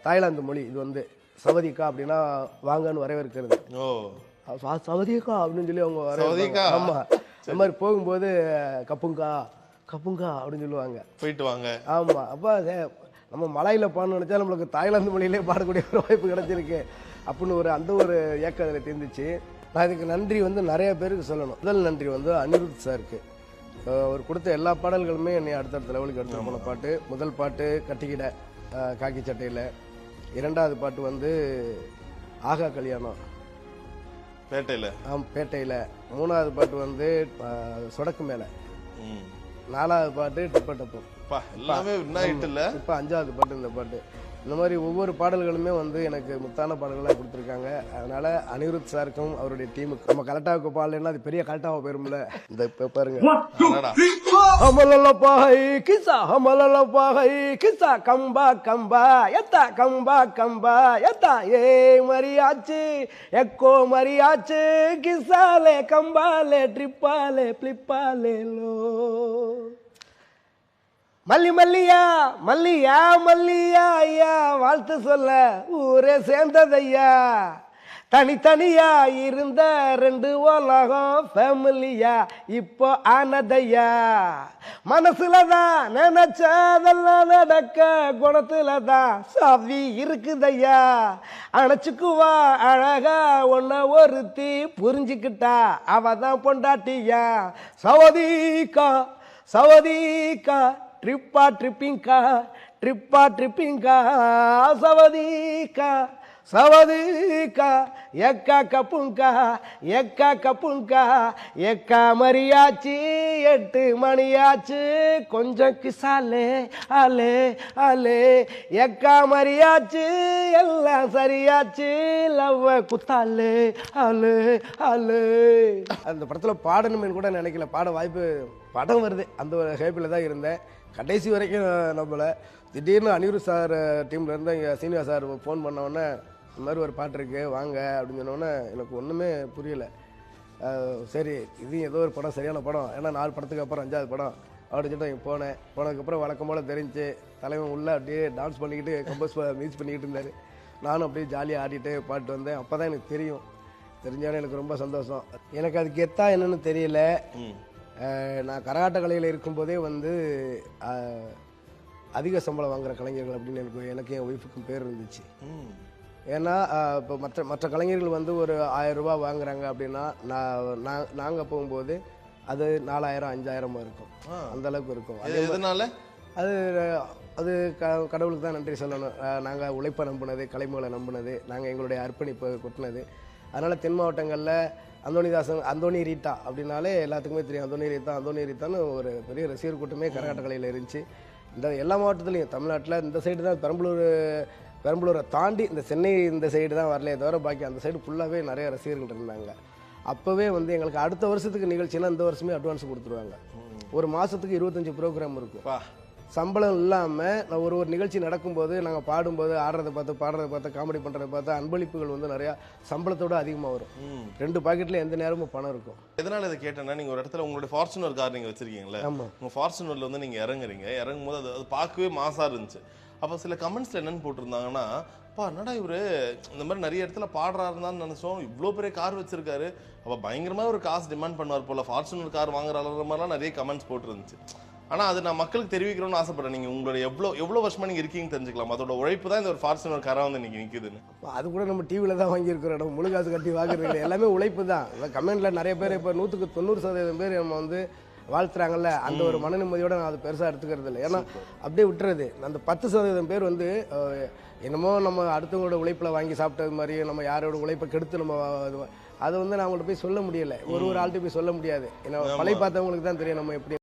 Thailand மொழி இது வந்து சவதிக்கா அப்படின்னா வாங்கன்னு வரவேற்கிறது. சவதிக்கா அப்படின்னு சொல்லி அவங்க வரவேற்க. ஆமா, இந்த மாதிரி போகும்போது கப்புங்கா கப்புங்கா அப்படின்னு சொல்லுவாங்க, போயிட்டு வாங்க. ஆமா, அப்போ நம்ம மலையில பாடணும்னு நினைச்சா நம்மளுக்கு தாய்லாந்து மொழியிலே பாடக்கூடிய ஒரு வாய்ப்பு கிடைச்சிருக்கு அப்படின்னு அந்த ஒரு ஏக்கம் அதில் தெரிஞ்சிச்சு. நான் இதுக்கு நன்றி வந்து நிறைய பேருக்கு சொல்லணும். முதல் நன்றி வந்து அனிருத் சாருக்கு. அவர் கொடுத்த எல்லா பாடல்களுமே என்னை அடுத்தடுத்த லெவலுக்கு எடுத்து போன பாட்டு. முதல் பாட்டு கட்டிக்கிட காக்கி சட்டையில், இரண்டாவது பாட்டு வந்து ஆகா கல்யாணம் பேட்டையில், பேட்டையில், மூணாவது பாட்டு வந்து சொடக்கு மேலே, நாலாவது பாட்டு டிப்ப டப்பு, இப்போ அஞ்சாவது பாட்டு இந்த பாட்டு. இந்த மாதிரி ஒவ்வொரு பாடல்களுமே வந்து எனக்கு முத்தான பாடல்களாக கொடுத்துருக்காங்க. அதனால அனிருத் சாருக்கும் அவருடைய டீமுக்கு நம்ம கலட்டாவுக்கு பாடலைன்னா அது பெரிய கலட்டாவை போயிரும்ல. இந்த இப்போ பாருங்க, கம்பா கம்பா எத்தா கம்பா கம்பா எத்தா ஏ மரியாச்சு எக்கோ மரியாச்சு கிசாலே கம்பாலே ட்ரிப்பாலே பிளிப்பாலே லோ மல்லி மல்லியா மல்லியா மல்லியா ஐயா வாழ்த்து சொல்ல ஊரே சேர்ந்ததையா, தனித்தனியா இருந்த ரெண்டு உலகம் ஃபேமிலியா இப்போ ஆனதையா, மனசுலதான் நினைச்சதெல்லாம் நடக்க குணத்துலதான் சாவி இருக்குதையா, அணைச்சுக்குவா அழகா ஒன்ன ஒருத்தி புரிஞ்சுக்கிட்டா அவதான் பொண்டாட்டியா, சவதிக்கா சவதிக்கா ட்ரிப்பா ட்ரிப்பிங்கா ட்ரிப்பா ட்ரிப்பிங்கா சவதிக்கா சவதிக்கா எக்கா கப்புங்கா எக்கா கப்புங்கா எக்கா மரியாச்சு 8 மணியாச்சு கொஞ்சம் கிசாலே ஆலே ஆலே எக்கா மரியாச்சு எல்லாம் சரியாச்சு லவ் குத்தாலே ஆலே ஆலே. அந்த படத்தில் பாடணுமே கூட நினைக்கல, பாட வாய்ப்பு படம் வருது அந்த ஒரு ஹேப்பில் தான் இருந்தேன் கடைசி வரைக்கும். நம்மளை திடீர்னு அனிருத் சார் டீமில் இருந்து இங்கே சீனியர் சார் ஃபோன் பண்ணோடனே இந்த மாதிரி ஒரு பாட்டு இருக்குது வாங்க அப்படின்னு சொன்னோடனே எனக்கு ஒன்றுமே புரியலை. சரி இது ஏதோ ஒரு படம், சரியான படம், ஏன்னா 4 படத்துக்கு அப்புறம் 5வது படம் அப்படின்னு சொல்லிட்டு இங்கே போனேன். போனதுக்கப்புறம் வழக்கம் போல் தெரிஞ்சு தலைவன் உள்ளே அப்படியே டான்ஸ் பண்ணிக்கிட்டு கம்போஸ் மியூஸ் பண்ணிக்கிட்டு இருந்தார். நானும் அப்படியே ஜாலியாக ஆடிட்டு பாட்டு வந்தேன். அப்போ தான் எனக்கு தெரிஞ்சாலும் எனக்கு ரொம்ப சந்தோஷம். எனக்கு அதுக்கு எத்தா என்னன்னு தெரியல. நான் கரகாட்ட கலையில் இருக்கும்போதே வந்து அதிக சம்பளம் வாங்குகிற கலைஞர்கள் அப்படின்னு எனக்கு என் ஒய்ஃபுக்கும் பேர் இருந்துச்சு. ஏன்னா இப்போ மற்ற கலைஞர்கள் வந்து ஒரு 1000 ரூபா வாங்குறாங்க அப்படின்னா நாங்கள் போகும்போது அது 4000 5000 இருக்கும், அந்த அளவுக்கு இருக்கும். அது அது கடவுளுக்கு தான் நன்றி சொல்லணும். நாங்கள் உழைப்பை நம்பினது, கலைமகளை நம்பினது, நாங்கள் எங்களுடைய அர்ப்பணிப்பை கொட்டினது. அதனால் தென் மாவட்டங்களில் அந்தோனி ரீட்டா அப்படின்னாலே எல்லாத்துக்குமே தெரியும். அந்தோனி ரீட்டான்னு ஒரு பெரிய ரசிகர் கூட்டமே கரகாட்ட கலையில் இருந்துச்சு. இந்த எல்லா மாவட்டத்துலேயும் தமிழ்நாட்டில் இந்த சைடு தான் பெரம்பலூரை தாண்டி இந்த சென்னை இந்த சைடு தான் வரலையே தவிர பாக்கி அந்த சைடு ஃபுல்லாகவே நிறைய ரசிகர்கள் இருந்தாங்க. அப்போவே வந்து எங்களுக்கு அடுத்த வருஷத்துக்கு நிகழ்ச்சினா இந்த வருஷமே அட்வான்ஸ் கொடுத்துருவாங்க. ஒரு மாதத்துக்கு 25 ப்ரோக்ராம் இருக்கும். சம்பளம் இல்லாமல் நான் ஒரு நிகழ்ச்சி நடக்கும்போது நாங்கள் பாடும்போது ஆடுறதை பார்த்து காமெடி பண்ணுறதை பார்த்து அன்பளிப்புகள் வந்து நிறையா சம்பளத்தோடு அதிகமாக வரும். 2 பாக்கெட்டில் எந்த நேரமும் பணம் இருக்கும். எதனால் இதை கேட்டேன்னா, நீங்கள் ஒரு இடத்துல உங்களுடைய ஃபார்ச்சுனர் கார் நீங்கள் வச்சுருக்கீங்களே, உங்கள் ஃபார்ச்சுனரில் வந்து நீங்கள் இறங்கும் போது அது பார்க்கவே மாசாக இருந்துச்சு. அப்போ சில கமெண்ட்ஸில் என்னென்னு போட்டிருந்தாங்கன்னா, என்னடா இவர் இந்த மாதிரி நிறைய இடத்துல பாடுறாருந்தான்னு நினச்சோம், இவ்வளோ பெரிய கார் வச்சுருக்காரு, அப்போ பயங்கரமாக ஒரு காசு டிமாண்ட் பண்ணுவார் போல், ஃபார்ச்சுனர் கார் வாங்குற அளவுற மாதிரிலாம் நிறைய கமெண்ட்ஸ் போட்டுருந்துச்சு. ஆனால் அது நான் மக்களுக்கு தெரிவிக்கணும்னு ஆசைப்படுறேன். நீங்கள் உங்களுடைய எவ்வளோ வருஷமாக நீங்கள் இருக்கீங்கன்னு தெரிஞ்சுக்கலாம். அதோட உழைப்பு தான் இந்த ஒரு ஃபார்ச்சுனர் காராக வந்து நீங்கள் நிற்குதுன்னு. அது கூட நம்ம டிவியில் தான் வாங்கியிருக்கிறோம், நம்ம முழு காசு கட்டி வாங்குறது எல்லாமே உழைப்பு தான். கமெண்ட்டில் நிறைய பேர் இப்போ 100க்கு 90% பேர் நம்ம வந்து வாழ்த்துறாங்கல்ல, அந்த ஒரு மன நிம்மதியோட நான் அது பெருசாக எடுத்துக்கிறது இல்லை. ஏன்னா அப்படியே விட்டுறது. அந்த 10% பேர் வந்து என்னமோ நம்ம அடுத்தவங்களோட உழைப்பில் வாங்கி சாப்பிட்டது மாதிரி நம்ம யாரோட உழைப்பை கெடுத்து நம்ம அதை வந்து நான் அவங்கள்ட்ட போய் சொல்ல முடியலை. ஒரு ஆள்கிட்ட போய் சொல்ல முடியாது. ஏன்னா பழைய பார்த்தவங்களுக்கு தான் தெரியும் நம்ம எப்படி